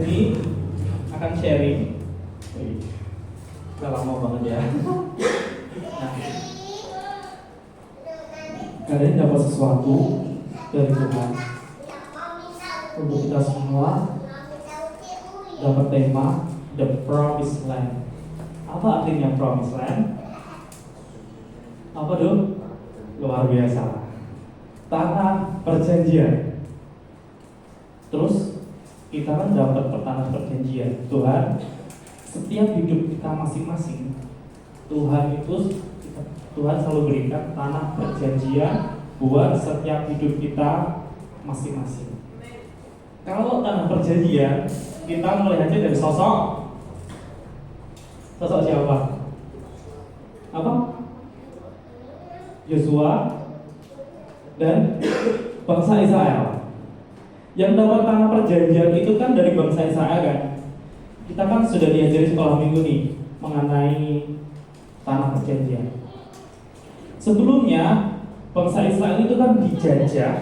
ini akan sharing. Udah lama banget ya. Nah, kalian dapat sesuatu dari Tuhan. Untuk kita semua dapat tema The Promised Land. Apa artinya Promised Land? Apa dong? Luar biasa. Tanah perjanjian. Terus kita kan dapat tanah perjanjian. Tuhan, setiap hidup kita masing-masing, Tuhan selalu berikan tanah perjanjian buat setiap hidup kita masing-masing. Kalau tanah perjanjian, kita melihatnya dari sosok siapa? Apa? Yosua dan bangsa Israel. Yang dapat tanah perjanjian itu kan dari bangsa Israel kan. Kita kan sudah diajari sekolah minggu nih mengenai tanah perjanjian. Sebelumnya bangsa Israel itu kan dijajah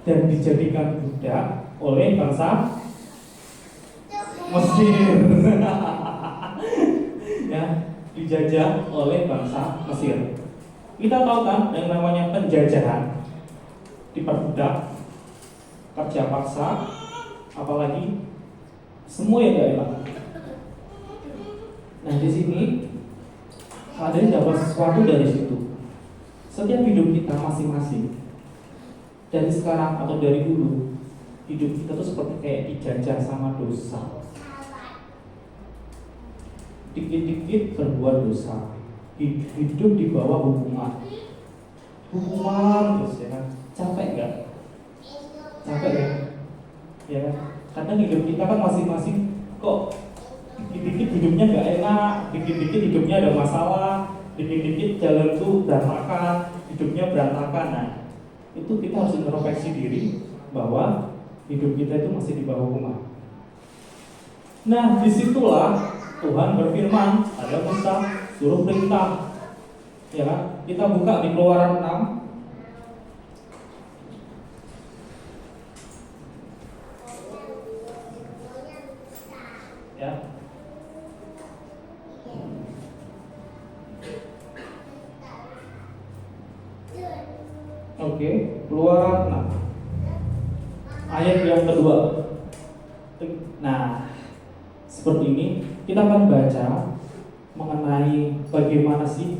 dan dijadikan budak oleh bangsa Mesir. Ya, dijajah oleh bangsa Mesir. Kita tahu kan yang namanya penjajahan, diperbudak, kerja paksa, apalagi semua yang gak enak. Nah di sini kalian dapat sesuatu dari situ. Setiap hidup kita masing-masing, dari sekarang atau dari dulu, hidup kita tuh seperti kayak dijajah sama dosa. Dikit-dikit berbuat dosa, hidup di bawah hukuman terus ya kan. Capek nggak? Capek ya? Ya kan? Karena hidup kita kan masing-masing kok dikit-dikit hidupnya nggak enak, dikit-dikit hidupnya ada masalah, dikit-dikit jalan tuh berantakan, hidupnya berantakan. Nah, itu kita harus introspeksi diri bahwa hidup kita itu masih di bawah hukuman. Nah, disitulah Tuhan berfirman, ada Musa suruh perintah, ya kan? Kita buka di Keluaran 6. Ya. Oke, Keluaran 6 ayat yang kedua. Nah, seperti ini kita akan baca mengenai bagaimana sih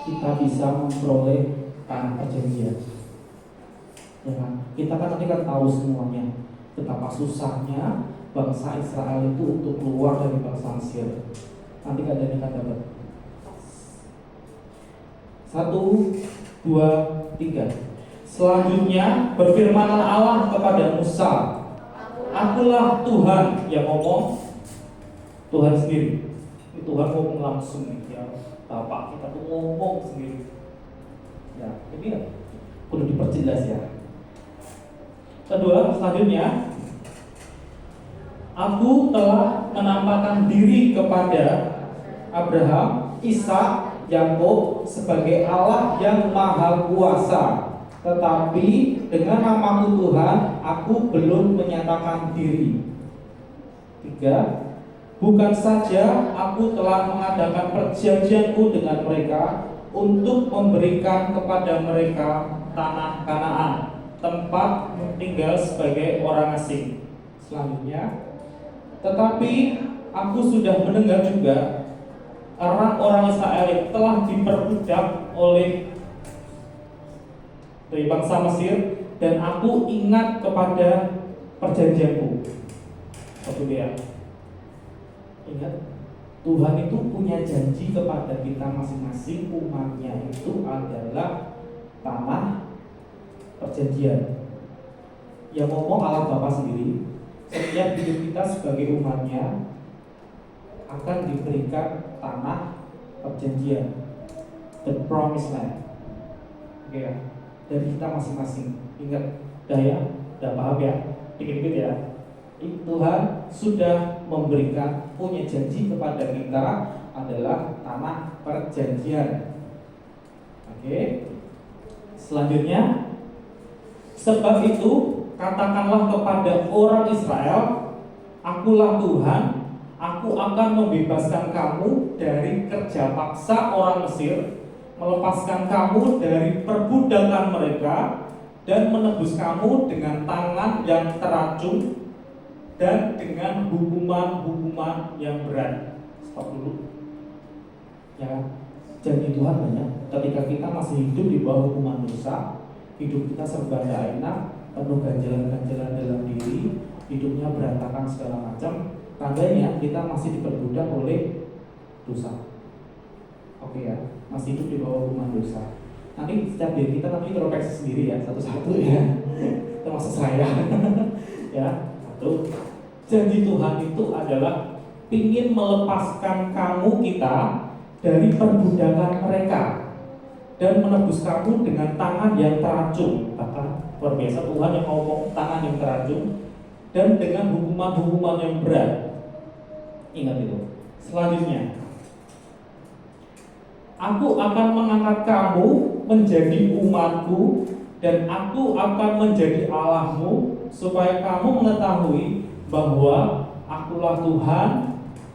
kita bisa memperoleh tanah perjanjian. Ya kan? Kita kan nanti kan tahu semuanya betapa susahnya bangsa Israel itu untuk keluar dari bangsa Mesir. Nanti kalian akan dapat 1, 2, 3. Selanjutnya berfirmanlah Allah kepada Musa, Akulah Tuhan yang ngomong, Tuhan sendiri. Ini Tuhan ngomong langsung nih ya. Bapak kita tuh ngomong sendiri. Ya, ini ya perlu diperjelas ya. Kedua, selanjutnya Aku telah menampakkan diri kepada Abraham, Ishak, Yakub sebagai Allah yang maha kuasa. Tetapi dengan namaku Tuhan, aku belum menyatakan diri. 3. Bukan saja aku telah mengadakan perjanjianku dengan mereka untuk memberikan kepada mereka tanah Kanaan, tempat tinggal sebagai orang asing. Selanjutnya, tetapi aku sudah mendengar juga orang-orang Israel yang telah diperbudak oleh dari bangsa Mesir, dan aku ingat kepada perjanjianku. Satu dia. Ingat, Tuhan itu punya janji kepada kita masing-masing, umatnya itu adalah tanah perjanjian. Yang ngomong Allah Bapa sendiri. Setiap hidup kita sebagai umatnya akan diberikan tanah perjanjian, the promised land. Oke ya, dari kita masing-masing. Ingat, udah paham ya? Dikit-dikit ya. Tuhan sudah memberikan, punya janji kepada kita adalah tanah perjanjian. Oke. Selanjutnya, sebab itu katakanlah kepada orang Israel, Akulah Tuhan, aku akan membebaskan kamu dari kerja paksa orang Mesir, melepaskan kamu dari perbudakan mereka, dan menebus kamu dengan tangan yang teracung dan dengan hukuman-hukuman yang berat. Stop dulu. Ya, janji Tuhan banyak. Ketika kita masih hidup di bawah hukuman dosa, hidup kita serba tidak enak, penuh ganjalan-ganjalan dalam diri, hidupnya berantakan segala macam, tandanya kita masih diperbudak oleh dosa. Oke ya, masih hidup di bawah hukuman dosa. Nanti setiap diri kita nanti introspeksi sendiri ya, satu-satu ya, termasuk saya. Ya, satu. Janji Tuhan itu adalah ingin melepaskan kamu kita dari perbudakan mereka dan menebus kamu dengan tangan yang teracung. Bahkan luar biasa, Tuhan yang ngomong tangan yang teracung dan dengan hukuman-hukuman yang berat. Ingat itu. Selanjutnya, aku akan mengangkat kamu menjadi umatku dan aku akan menjadi Allahmu, supaya kamu mengetahui bahwa akulah Tuhan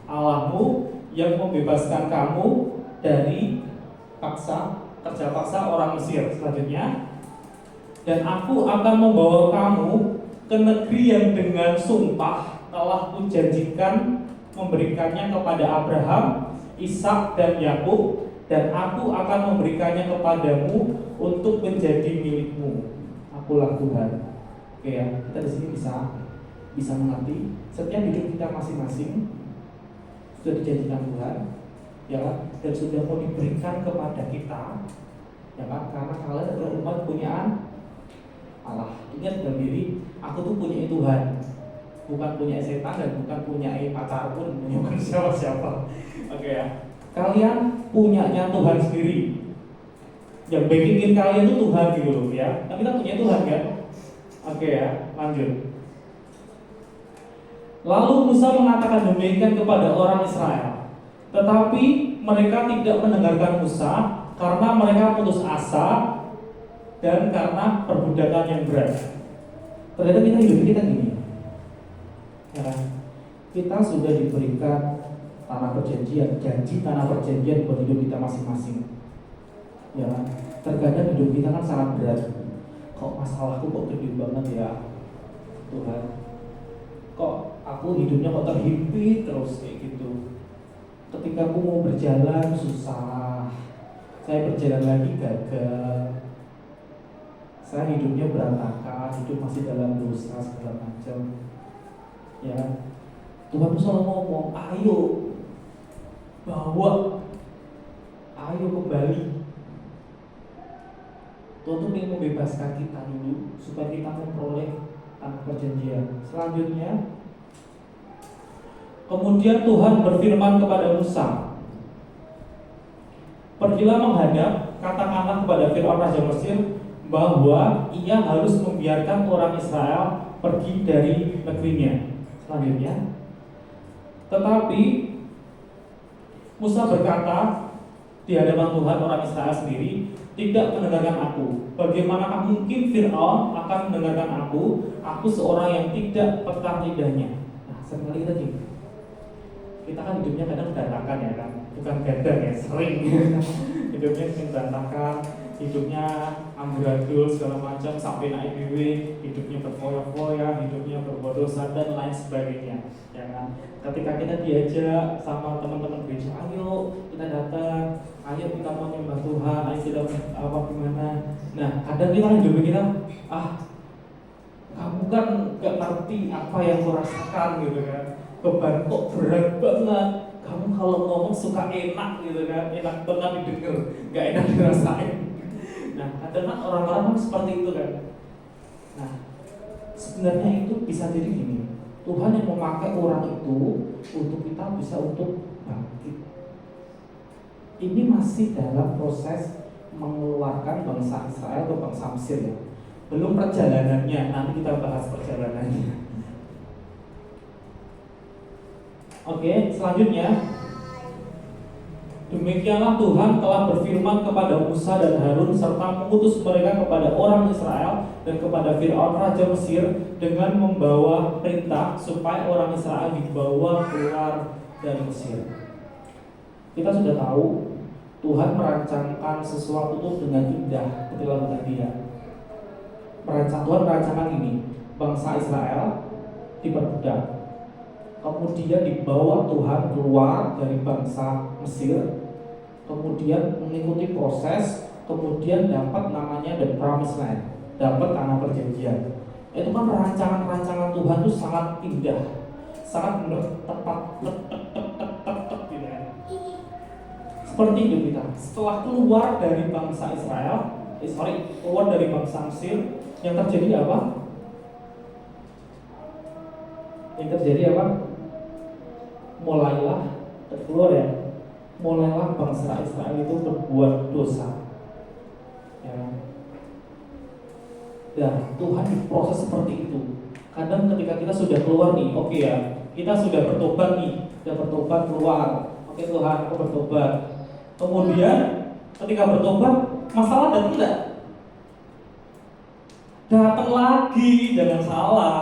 Allahmu yang membebaskan kamu dari kerja paksa orang Mesir. Selanjutnya, dan aku akan membawa kamu ke negeri yang dengan sumpah telah kujanjikan memberikannya kepada Abraham, Ishak dan Yakub, dan aku akan memberikannya kepadamu untuk menjadi milikmu. Akulah Tuhan. Oke ya, kita di sini bisa mengerti setiap hidup kita masing-masing sudah dijanjikan Tuhan, ya kan? Dan sudah mau diberikan kepada kita, ya kan? Karena kalian adalah umat punyaan Allah. Ingat dalam diri, aku tuh punya Tuhan, bukan punya setan dan bukan punya pacar pun, bukan siapa-siapa. Oke ya, kalian punyanya Tuhan sendiri. Yang bikin kalian itu Tuhan gitu loh ya. Tapi kita punya Tuhan kan? Oke ya, lanjut. Lalu Musa mengatakan demikian kepada orang Israel, tetapi mereka tidak mendengarkan Musa karena mereka putus asa dan karena perbudakan yang berat. Ternyata kita hidup kita gini, ya, kita sudah diberikan tanah perjanjian, janji tanah perjanjian buat hidup kita masing-masing. Ya, terkadang hidup kita kan sangat berat. Kok masalahku kok gede banget ya Tuhan? Kok aku hidupnya kok terhimpit terus kayak gitu? Ketika aku mau berjalan susah, saya berjalan lagi gagal. Saya hidupnya berantakan, hidup masih dalam dosa segala macam. Ya, Tuhan tuh selalu ngomong, ayo ayo kembali. Tuhan tuh ingin membebaskan kita dulu supaya kita memperoleh tanah perjanjian. Selanjutnya, kemudian Tuhan berfirman kepada Musa, pergilah menghadap, katakanlah kepada Firaun raja Mesir bahwa ia harus membiarkan orang Israel pergi dari negerinya. Selanjutnya, tetapi Musa berkata di hadapan Tuhan, orang Israel sendiri tidak mendengarkan aku. Bagaimanakah mungkin Firaun akan mendengarkan aku? Aku seorang yang tidak petah lidahnya. Nah, sekali lagi kita kan hidupnya kadang berantakan ya kan, bukan gadang ya, sering hidupnya sering berantakan, hidupnya amburadul segala macam sampai naik dewe, hidupnya berfoya-foya, hidupnya berbuat dosa dan lain sebagainya, ya kan? Ketika kita diajak sama teman-teman gereja, ayo kita datang, ayo kita mau nyembah Tuhan, ayo kita apa gimana. Nah, kadang kita hidup kita, kamu kan gak ngerti apa yang kau rasakan gitu kan. Beban kok berat banget. Kamu kalau ngomong suka enak gitu kan, enak banget didengar, gak enak dirasain. Nah, kadang orang-orang seperti itu kan. Nah, sebenarnya itu bisa jadi gini, Tuhan yang memakai orang itu untuk kita bisa untuk bangkit. Ini masih dalam proses mengeluarkan bangsa Israel ke bangsa Mesir ya. Belum perjalanannya, nanti kita bahas perjalanannya. Oke, selanjutnya Demikianlah Tuhan telah berfirman kepada Musa dan Harun serta mengutus mereka kepada orang Israel dan kepada Firaun raja Mesir dengan membawa perintah supaya orang Israel dibawa keluar dari Mesir. Kita sudah tahu Tuhan merancangkan sesuatu itu dengan indah ketika tadi ya. Tuhan merancangkan ini, bangsa Israel diperbudak, kemudian dibawa Tuhan keluar dari bangsa Mesir, kemudian mengikuti proses, kemudian dapat namanya the promised land, dapat tanah perjanjian. Itu kan rancangan-rancangan Tuhan itu sangat indah, sangat tepat, gitu ya. Seperti itu kita. Setelah keluar dari bangsa Israel, keluar dari bangsa Mesir, yang terjadi apa? Yang terjadi apa? Mulailah keluar ya. Mulailah bangsa Israel itu berbuat dosa. Ya. Dan Tuhan diproses seperti itu. Kadang ketika kita sudah keluar nih, oke ya, kita sudah bertobat nih, sudah bertobat keluar. Oke Tuhan, aku bertobat. Kemudian ketika bertobat, masalah datang enggak? Datang lagi, jangan salah.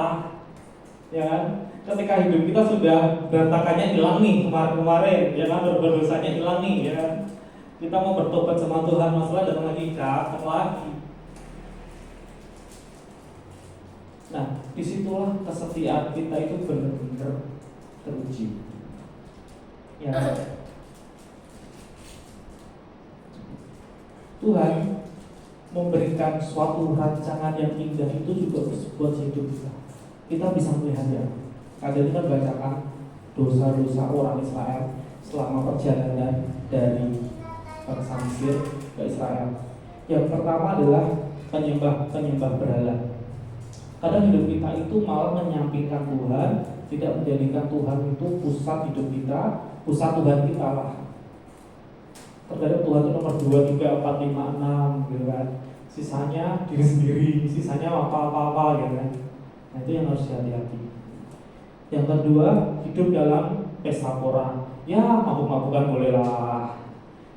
Ya kan? Ketika hidup kita sudah berantakannya hilang nih kemarin-kemarin, ya kan, berdosanya hilang nih, ya kan. Kita mau bertobat sama Tuhan, masalah datang lagi. Nah, disitulah kesetiaan kita itu benar-benar teruji. Ya. Tuhan memberikan suatu rancangan yang indah itu juga buat hidup kita. Kita bisa melihatnya. Kadang kita bacakan dosa-dosa orang Israel selama perjalanan dari bangsa Mesir ke Israel. Yang pertama adalah penyembah berhala. Kadang hidup kita itu malah menyampingkan Tuhan, tidak menjadikan Tuhan itu pusat hidup kita, pusat Tuhan kita lah. Terkadang Tuhan itu nomor 2, 3, 4, 5, 6 gitu kan. Sisanya diri sendiri, sisanya apa-apa gitu kan. Nah itu yang harus hati-hati. Yang kedua, hidup dalam pesta pora. Ya mabuk-mabukan boleh lah.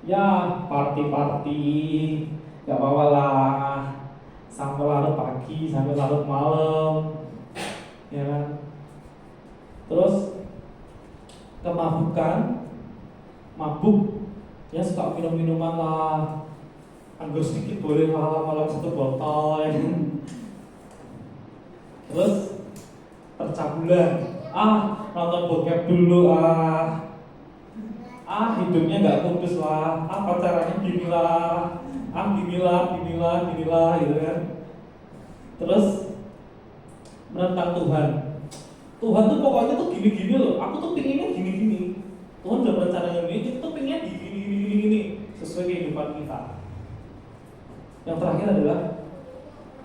Ya party-party, gak apa-apa lah. Sampai larut pagi, sampai larut malam, ya kan? Terus kemabukan, mabuk, ya suka minum-minuman lah. Anggur sedikit boleh lah, malam 1 botol, ya kan? Terus percabulan, nonton bokep dulu, hidupnya gak kudus lah, pacarannya gini lah, ginilah, gitu kan. Terus menentang Tuhan. Tuhan tuh pokoknya tuh gini-gini loh. Aku tuh pinginnya gini-gini. Tuhan udah berencana gini, kita tuh pinginnya gini sesuai kehidupan kita. Yang terakhir adalah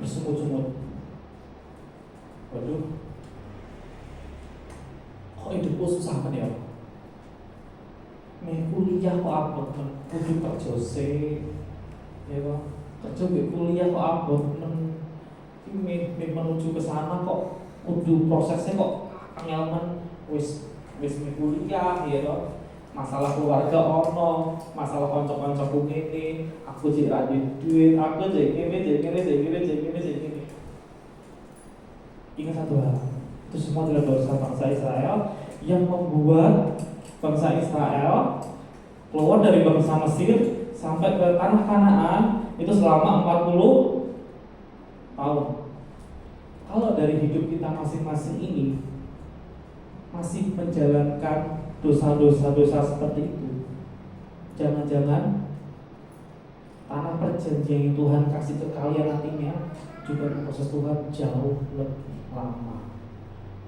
bersungut-sungut. Waduh, kok hidupku susah kan ya? Kuliah kok abot kan? Kudu kerja sih. Ya kok, kerja kuliah kok abot men menuju ke sana kok kudu prosesnya kok angel wis kuliah ya kok. Masalah keluarga ono, masalah kanca-kancaku ngene, aku jek ada duit, aku jek gini. Ingat satu hal, itu semua adalah dosa bangsa Israel yang membuat bangsa Israel keluar dari bangsa Mesir sampai ke tanah Kanaan itu selama 40 tahun. Kalau dari hidup kita masing-masing ini masih menjalankan dosa-dosa seperti itu, jangan-jangan tanah perjanjian yang Tuhan kasih ke kalian nantinya juga proses Tuhan jauh lebih lama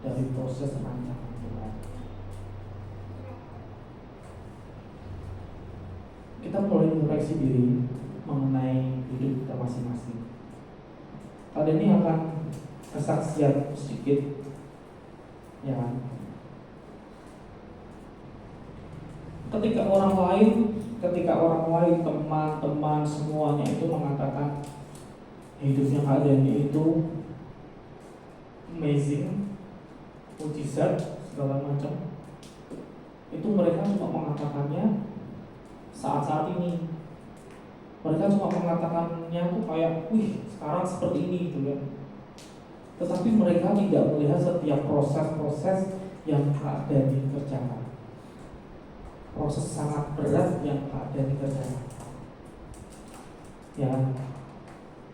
dari proses rancangan Tuhan. Kita mulai mengoreksi diri mengenai hidup kita masing-masing. Kali ini akan kesaksian sedikit, ya kan? Ketika orang lain, teman-teman semuanya itu mengatakan hidupnya keadaannya itu amazing, mujizat segala macam, itu mereka cuma mengatakannya saat-saat ini. Mereka cuma mengatakannya tuh kayak, wih sekarang seperti ini gitu kan. Tetapi mereka tidak melihat setiap proses-proses yang Kak Dani kerjakan. Proses sangat berat yang Kak Dani kerjakan. Ya,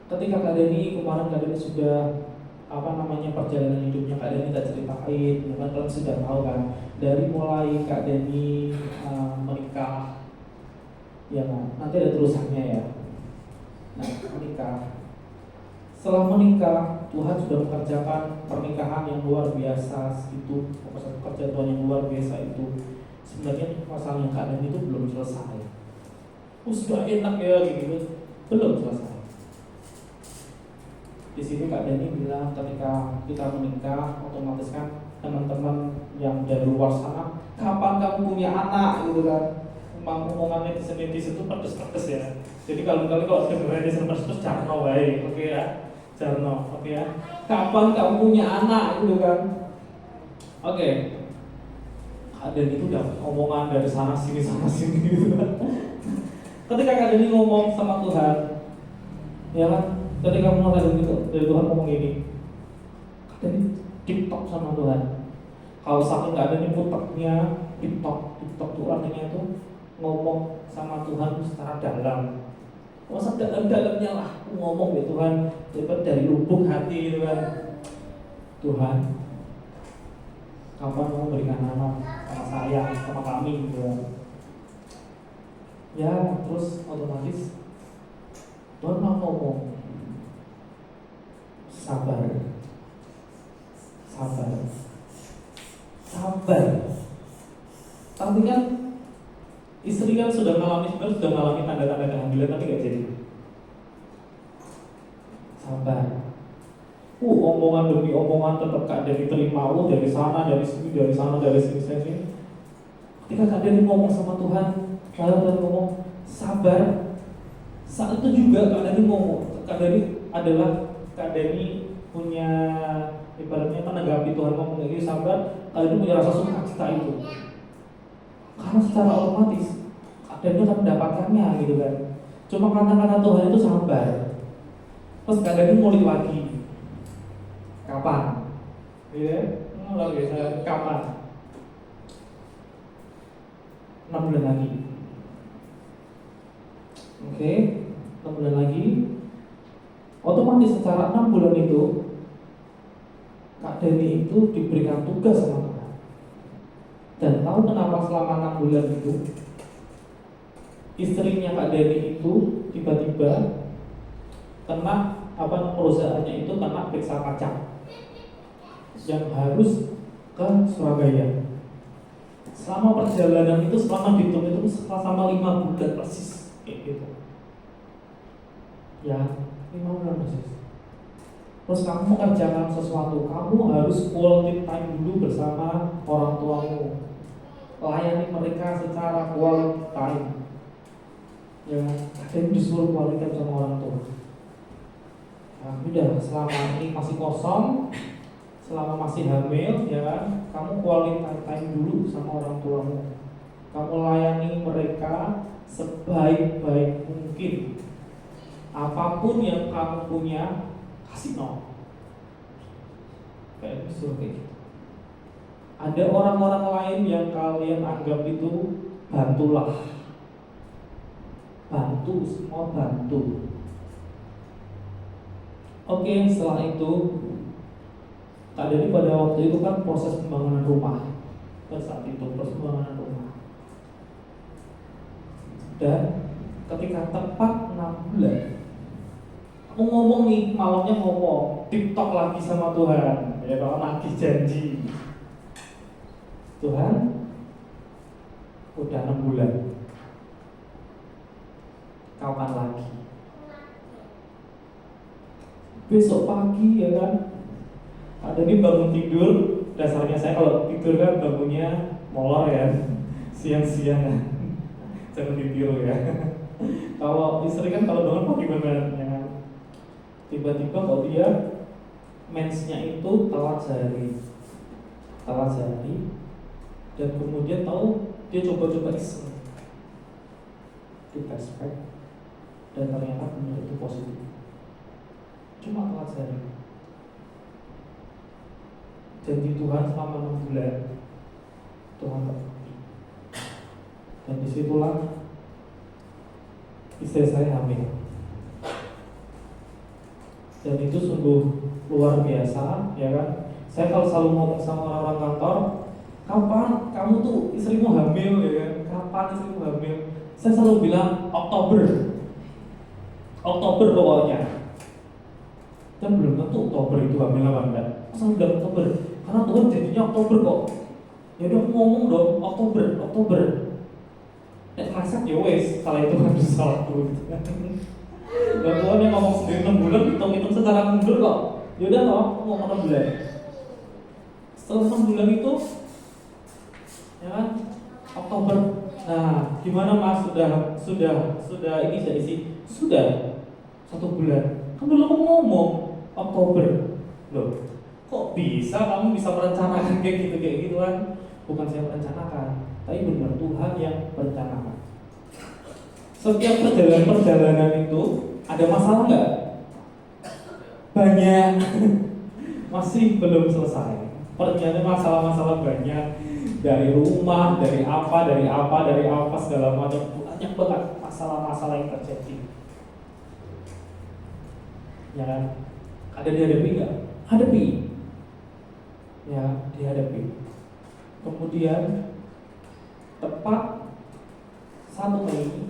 ketika Kak Dani kemarin Kak Dani sudah perjalanan hidupnya Kak Dani tak ceritain, ya kan kalian sudah tahu kan, dari mulai Kak Dani menikah, ya kan, nanti ada terusannya ya. Nah, menikah. Setelah menikah, Tuhan sudah mengerjakan pernikahan yang luar biasa itu, pekerjaan Tuhan yang luar biasa itu. Sebenarnya masalahnya Kak Dani itu belum selesai. Sudah enak ya gitu, belum selesai. Di sini Kak Dani bilang ketika kita menikah, otomatis kan teman-teman yang dari luar sana, kapan kamu punya anak gitu kan? Omongan netizen itu pedes-pedes ya. Jadi kalau dengar netizen pedes Jarno baik, oke ya, Jarno, oke ya. Kapan kamu punya anak gitu kan? Oke. Kak Dani itu udah omongan dari sana sini gitu kan. Ketika Kak Dani ngomong sama Tuhan, ya kan? Ketika mulai dari Tuhan ngomong gini, Kak Dani TikTok sama Tuhan. Kalau saking Kak Dani puteknya TikTok itu artinya itu ngomong sama Tuhan secara dalam. Masa dalam-dalamnya lah ngomong ya Tuhan, dari lubuk hati gitu kan. Tuhan, kapan kamu berikan anak sama saya, sama kami gitu kan. Ya terus otomatis Tuhan mau ngomong, sabar. Tapi kan istri kan sudah mengalami tanda-tanda kehamilan tapi gak jadi. Sabar. Omongan demi omongan tetap Kak Dani terima, dari sana, dari sini, dari sini. Ketika Kak Dani ngomong sama Tuhan, lalu Tuhan ngomong sabar. Saat itu juga Kak Dani ngomong, Kak Dani punya ibaratnya menanggapi Tuhan ngomong lagi sabar, Kak Dani punya rasa sukacita itu. Karena secara otomatis Kak Dani akan mendapatkannya gitu kan. Cuma kata-kata Tuhan itu sabar. Terus Kak Dani ngulik lagi. Kapan? Iya, luar biasa. Kapan? 6 bulan lagi. Oke, 6 bulan lagi. Otomatis secara 6 bulan itu Kak Dani itu diberikan tugas sama Tuhan. Dan tahu kenapa selama 6 bulan itu istrinya Kak Dani itu tiba-tiba kena perusahaannya itu kena periksa pajak yang harus ke Surabaya. Selama perjalanan itu, selama dihitung itu selama 5 bulan persis kayak gitu. Ya, 5 bulan persis. Terus kamu mengerjakan sesuatu, kamu harus quality time dulu bersama orang tuamu. Layani mereka secara quality time. Ya, dan disuruh quality time sama orang tua. Nah, udah selama ini masih kosong, selama masih hamil, ya kan, kamu quality time dulu sama orang tuamu. Kamu layani mereka sebaik-baik mungkin. Apapun yang kamu punya, kasih no. Kayak gitu. Ada orang-orang lain yang kalian anggap itu bantulah. Bantu, semua bantu. Oke, setelah itu Kak Dani pada waktu itu kan proses pembangunan rumah. Pada saat itu proses pembangunan rumah. Dan ketika tepat 6 bulan, aku ngomong nih, malamnya ngomong TikTok lagi sama Tuhan. Ya kalau nagih janji, Tuhan, udah 6 bulan, kapan lagi? Besok pagi ya kan. Ada nih bangun tidur, dasarnya saya kalau tidur kan bangunnya molor ya, siang-siang kan. Jangan ditiru ya. Kalau istri kan kalau bangun pagi banget ya kan. Tiba-tiba kalau dia mensnya itu telat sehari, dan kemudian tahu dia coba-coba iseng. kita expect, dan ternyata benar itu positif. Cuma telat sehari. Janji Tuhan selama 6 bulan Tuhan terbukti. Dan disitulah istri saya hamil. Dan itu sungguh luar biasa, ya kan? Saya kalau selalu ngomong sama orang-orang kantor, kapan kamu tuh istrimu hamil, ya kan? Kapan istrimu hamil? Saya selalu bilang Oktober pokoknya. Dan belum tentu Oktober itu hamil apa enggak. Saya bilang Oktober, karena Tuhan jadinya Oktober kok. Ya udah aku ngomong dong Oktober. Nek masak ya wes, salah itu kan salah aku. Dan Tuhan yang ngomong sendiri 6 bulan, hitung-hitung secara mundur kok. Ya udah toh, aku ngomong 6 bulan. Setelah 6 bulan itu, ya kan, Oktober. Nah, gimana Mas? Sudah ini saya isi. Sudah 1 bulan. Kan dulu aku ngomong Oktober. Loh, kok bisa kamu bisa merencanakan kayak gitu kan? Bukan saya merencanakan, tapi benar Tuhan yang merencanakan. Setiap perjalanan itu ada masalah nggak? Banyak. Masih belum selesai. Perjalanan masalah-masalah banyak, dari rumah, dari apa segala macam. Banyak banget masalah-masalah yang terjadi. Ya kan? Ada dihadapi nggak? Hadapi. Ya, dihadapi. Kemudian tepat 1 Mei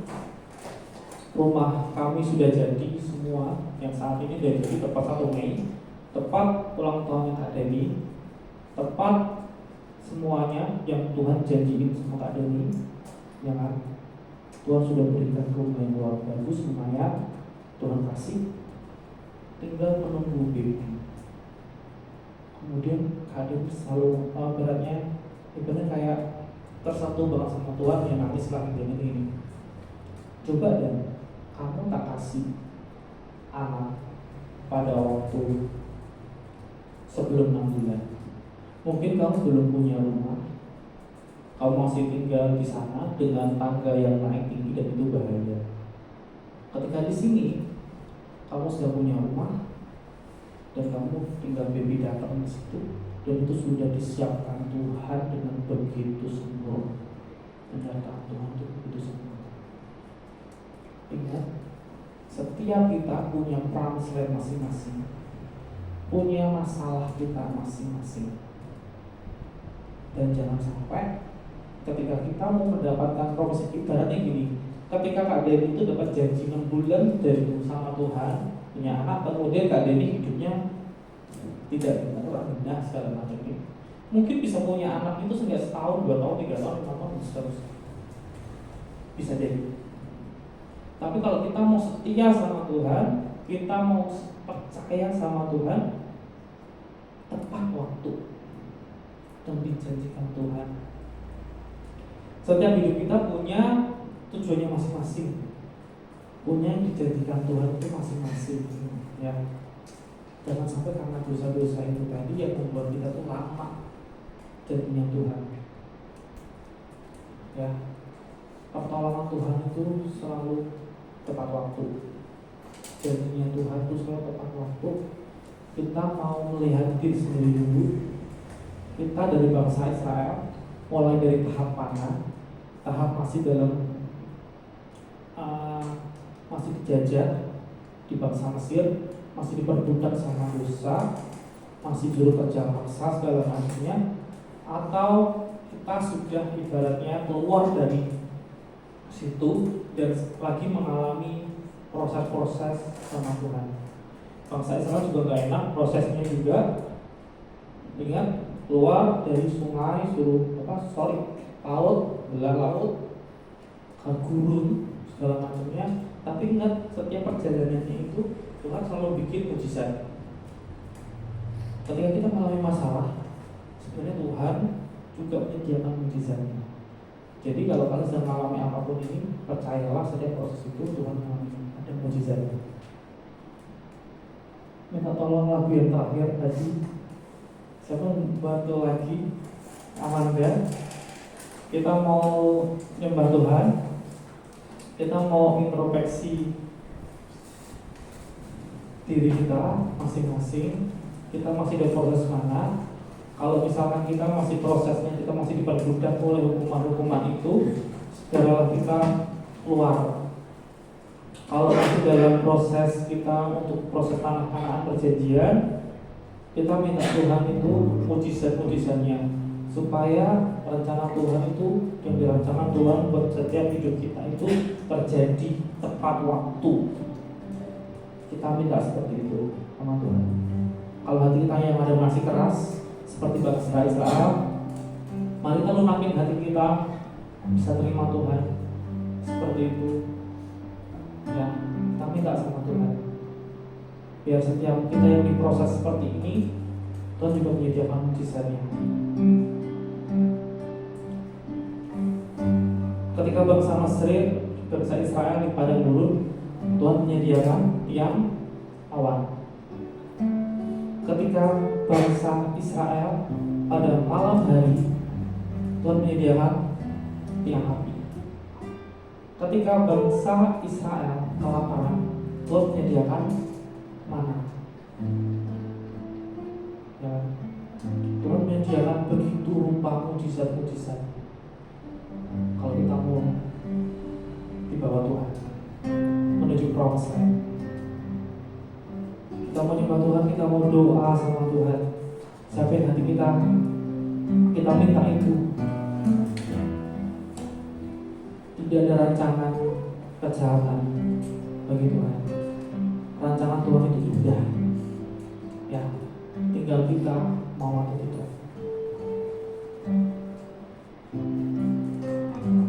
rumah kami sudah jadi semua yang saat ini dari tepat 1 Mei, tepat ulang tahunnya Kak Deni, tepat semuanya yang Tuhan janjiin sama Kak Deni, ya kan? Tuhan sudah berikan rumah yang luar bagus, lumayan, Tuhan kasih, tinggal menunggu baby. Kemudian Kak Deni selalu beratnya, ibaratnya kayak tersentuh banget sama Tuhan, yang nangis lagi dengan ini. Coba dan kamu tak kasih anak pada waktu sebelum 6 bulan. Mungkin kamu belum punya rumah, kamu masih tinggal di sana dengan tangga yang naik tinggi dan itu bahaya. Ketika di sini kamu sudah punya rumah dan kamu tinggal baby datang di situ, dan itu sudah disiapkan Tuhan dengan begitu sempurna. Penyertaan Tuhan itu begitu sempurna. Ingat, setiap kita punya promised masing-masing, punya masalah kita masing-masing. Dan jangan sampai ketika kita mau mendapatkan promise, ibaratnya gini, ketika Kak Deni itu dapat janji 6 bulan dari sama Tuhan, punya anak, kemudian Kak Deni hidupnya tidak benar, rendah segala macam ini. Mungkin bisa punya anak itu sehingga setahun, 2 tahun, 3 tahun, 5 tahun, seterusnya. Bisa jadi. Tapi kalau kita mau setia sama Tuhan, kita mau percaya sama Tuhan, tepat waktu yang dijanjikan Tuhan. Setiap hidup kita punya tujuannya masing-masing, punya yang dijanjikan Tuhan itu masing-masing, ya. Jangan sampai karena dosa-dosa itu tadi yang membuat kita tuh lama jadinya Tuhan. Ya, pertolongan Tuhan itu selalu tepat waktu. Jadinya Tuhan itu selalu tepat waktu. Kita mau melihat diri sendiri dulu. Kita dari bangsa Israel, mulai dari tahap mana? Tahap masih dalam masih dijajah di bangsa Mesir, masih diperbudak sama dosa, masih juru kerja paksa segala macamnya, atau kita sudah ibaratnya keluar dari situ dan lagi mengalami proses-proses sama Tuhan. Bangsa Israel juga gak enak prosesnya juga. Ingat, keluar dari sungai, laut, belah laut, ke gurun segala macamnya. Tapi ingat, setiap perjalanannya itu Tuhan selalu bikin mujizat. Ketika kita mengalami masalah, sebenarnya Tuhan juga menyediakan mujizatnya. Jadi kalau kalian sedang mengalami apapun ini, percayalah setiap proses itu Tuhan ada mujizatnya. Minta tolong lagu yang terakhir tadi. Siapa membantu lagi? Amanda. Kita mau nyembah Tuhan. kita mau introspeksi diri kita masing-masing, kita masih di proses mana. Kalau misalkan kita masih prosesnya, kita masih diperbudak oleh hukuman-hukuman itu, segeralah kita keluar. Kalau masih dalam proses kita untuk proses tanah-tanahan perjanjian, kita minta Tuhan itu mujizat-mujizatnya, supaya rencana Tuhan itu yang dirancangkan Tuhan buat setiap hidup kita itu terjadi tepat waktu. Kita minta seperti itu sama Tuhan. Kalau hati kita yang ada masih keras seperti bangsa Israel, mari kita lunakin hati kita bisa terima Tuhan seperti itu. Ya, kita minta sama Tuhan. Biar setiap kita yang diproses seperti ini, Tuhan juga menyediakan mujizatnya. Ketika bangsa Mesir, bangsa Israel di padang gurun, Tuhan menyediakan tiang awan. Ketika bangsa Israel pada malam hari, Tuhan menyediakan tiang api. Ketika bangsa Israel kelaparan, Tuhan menyediakan mana. Ya, Tuhan menyediakan begitu rupa mujizat-mujizat. Kalau kita mau dibawa Tuhan menuju promised land, kita mau nyembah Tuhan, kita mau doa sama Tuhan. Siapa yang hati kita minta itu. Tidak ada rancangan kejahatan bagi Tuhan. Rancangan Tuhan itu indah. Ya, tinggal kita mau atau tidak.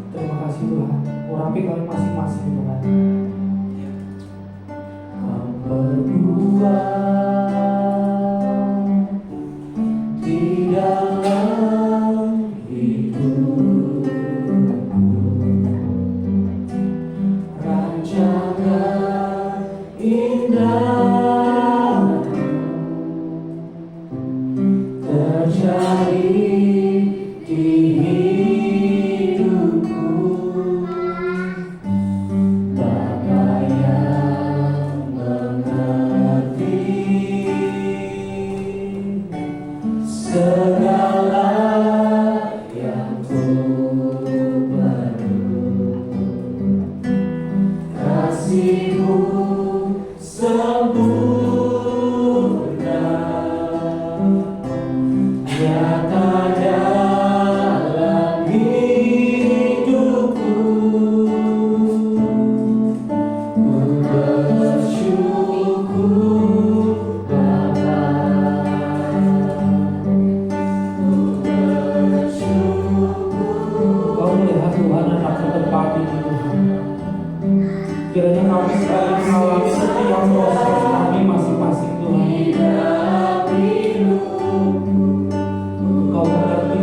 Terima kasih Tuhan. Urapi kami masing-masing Tuhan. Kau berbuat di dalam hidupku, rancangan indah terjadi di hidupku. Bapa yang mengerti segala yang ku perlu, kasih-Mu sempurna nyata dalam hidupku. Ku bersyukur Bapa, ku bersyukur. Kau melihat Tuhan anak bertempati di Tuhan. Kiranya kami sekali mengalami setiap proses kami masing-masing Tuhan. Kau mengerti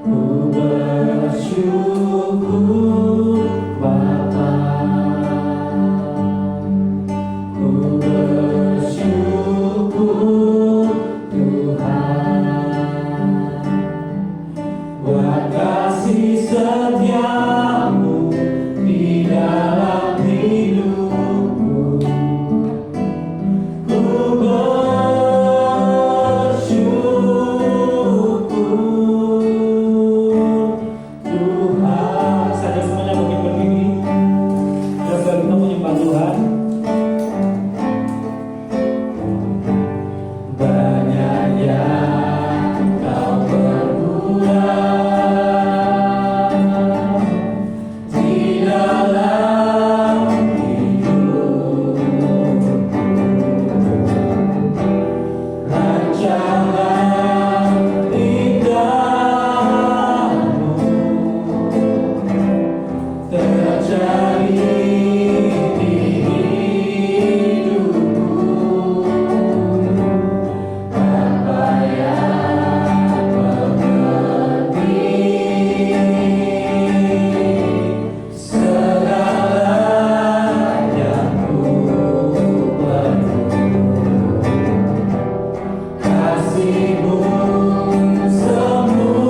ku bersyukur Bapa, ku bersyukur Tuhan buat kasih setia-Mu di dalam hidupku. Ku bersyukur Tuhan. Saja semuanya mungkin berdiri dan kita menyembah Tuhan. Banyak yang Kau perbuat di dalam hidupku, rancangan indah-Mu terjadi di hidupku. Bapa yang mengerti segala yang ku perlu, kasih-Mu sempurna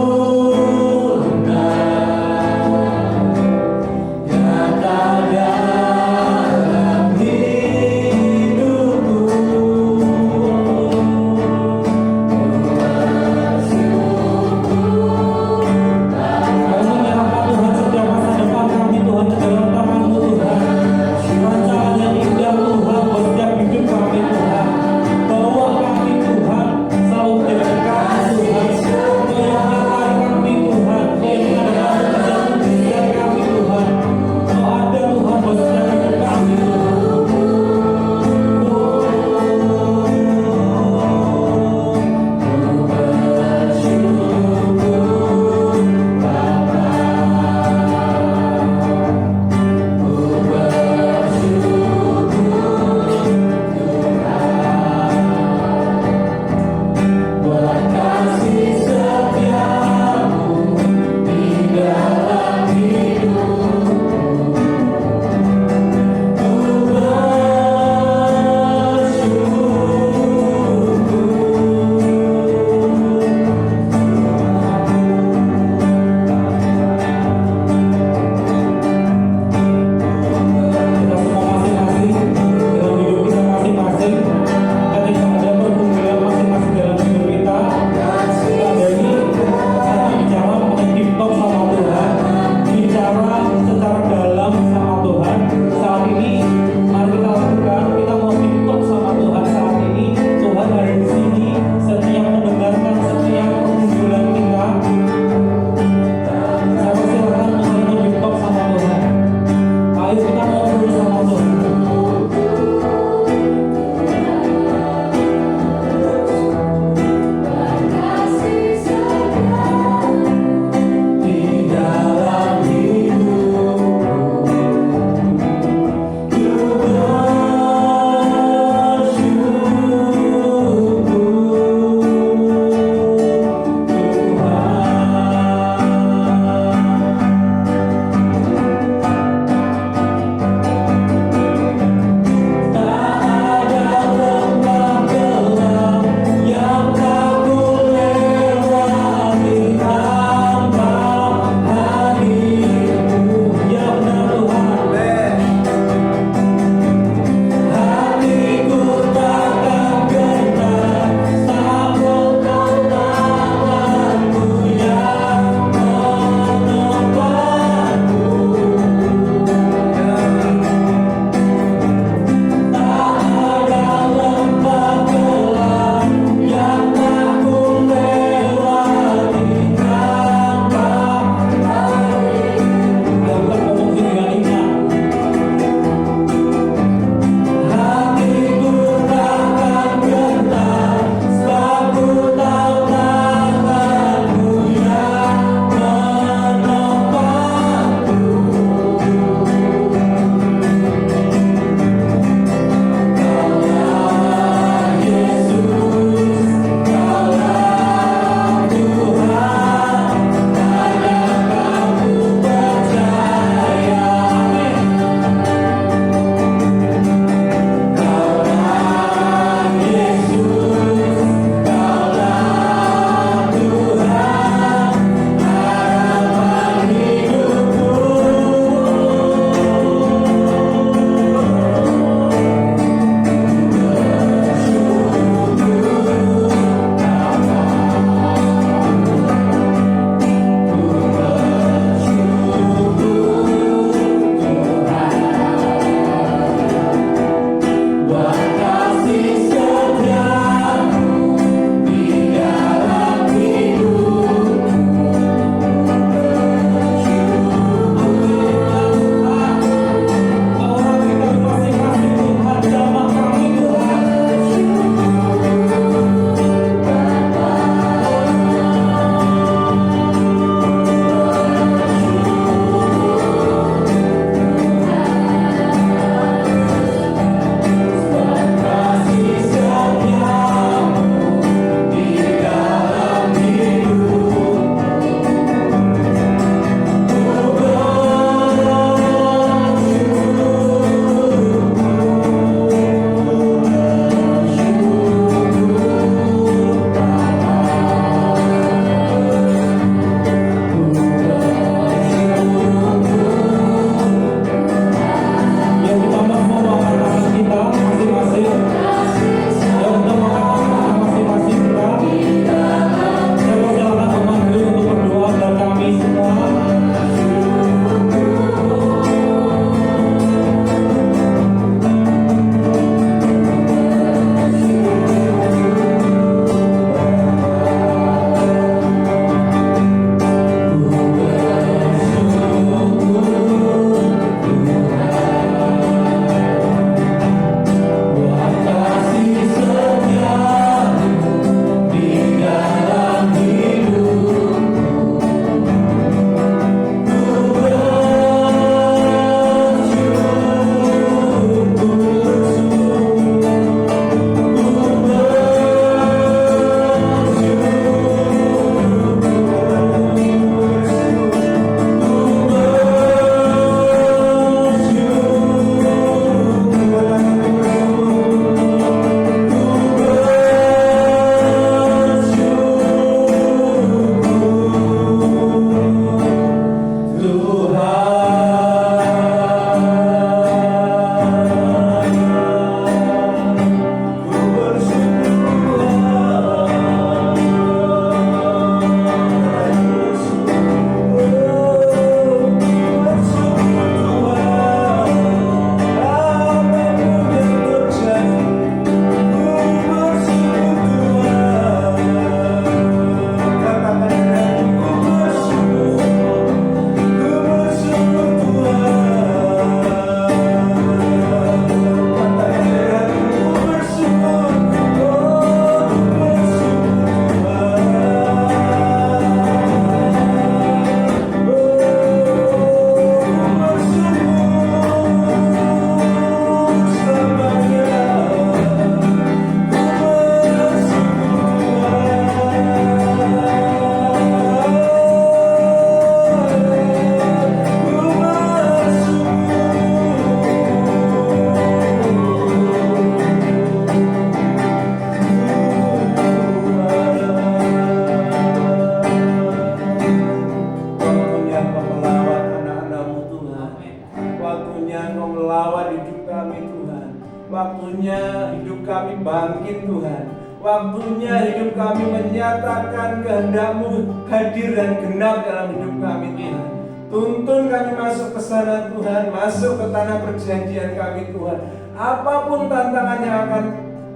Tuhan. Waktunya hidup kami menyatakan kehendak-Mu hadir dan genap dalam hidup kami Tuhan. Tuntun kami masuk ke sana Tuhan, masuk ke tanah perjanjian kami Tuhan. Apapun tantangan yang akan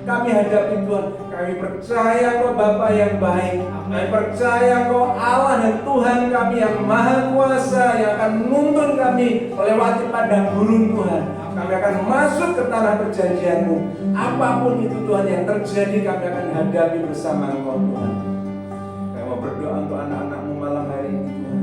kami hadapi Tuhan, kami percaya Kau Bapa yang baik. Kami percaya Kau Allah dan Tuhan kami yang maha kuasa, yang akan menuntun kami melewati padang gurun Tuhan. Kami akan masuk ke tanah perjanjian-Mu. Apapun itu Tuhan yang terjadi, kami akan hadapi bersama Engkau Tuhan. Kami mau berdoa untuk anak-anak-Mu malam hari ini Tuhan.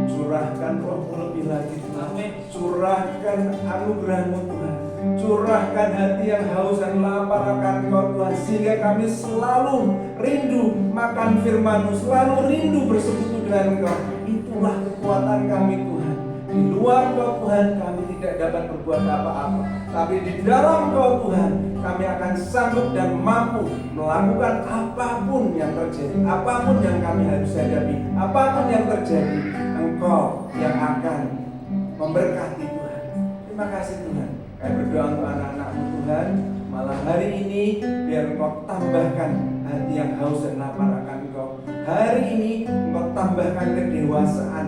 Curahkan Roh-Mu lebih lagi Tuhan. Curahkan anugerah-Mu Tuhan. Curahkan hati yang haus dan lapar akan Kau Tuhan, sehingga kami selalu rindu makan firman-Mu, selalu rindu bersekutu dengan Engkau. Itulah kekuatan kami Tuhan. Di luar Kau Tuhan kami tidak dapat berbuat apa-apa, tapi di dalam Kau Tuhan kami akan sanggup dan mampu melakukan apapun yang terjadi, apapun yang kami harus hadapi, apapun yang terjadi. Engkau yang akan memberkati Tuhan. Terima kasih Tuhan. Kami berdoa untuk anak-anak-Mu Tuhan. Malam hari ini biar Engkau tambahkan hati yang haus dan lapar akan Engkau. Hari ini Engkau tambahkan kedewasaan.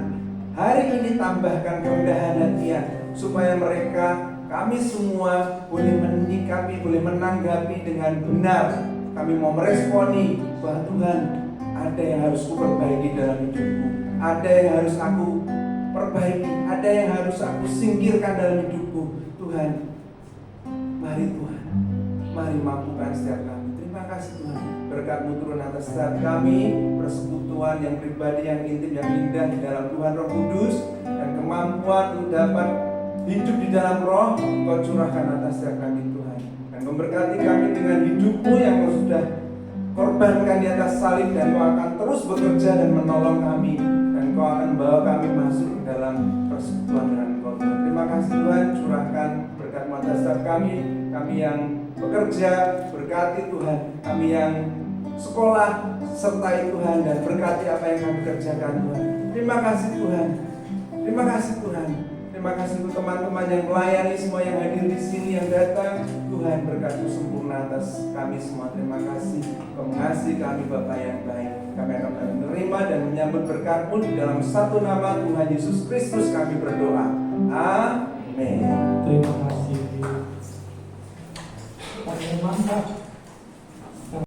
Hari ini tambahkan kerendahan hatian, supaya mereka, kami semua boleh menyikapi, boleh menanggapi dengan benar. Kami mau meresponi bahwa Tuhan, ada yang harus kuperbaiki dalam hidupku, ada yang harus aku perbaiki, ada yang harus aku singkirkan dalam hidupku. Tuhan, mari Tuhan, mari mampukan setiap kami. Terima kasih Tuhan, berkat-Mu turun atas setiap kami, persekutuan yang pribadi, yang intim, yang indah di dalam Tuhan Roh Kudus, dan kemampuan untuk dapat hidup di dalam Roh, Kau curahkan atas setiap kami Tuhan. Dan memberkati kami dengan hidup-Mu yang Kau sudah korbankan di atas salib, dan Kau akan terus bekerja dan menolong kami, dan Kau akan bawa kami masuk ke dalam persekutuan dengan Engkau Tuhan. Terima kasih Tuhan, curahkan berkat-Mu atas setiap kami yang bekerja, berkati Tuhan, kami yang sekolah, sertai Tuhan, dan berkati apa yang kami kerjakan Tuhan. Terima kasih Tuhan, terima kasih Tuhan. Terima kasih untuk teman-teman yang melayani, semua yang hadir di sini, yang datang. Tuhan, berkat-Mu sempurna atas kami semua. Terima kasih, Kau mengasihi kami Bapa yang baik. Kami akan menerima dan menyambut berkat-Mu di dalam satu nama Tuhan Yesus Kristus kami berdoa. Amin. Terima kasih. Mantap.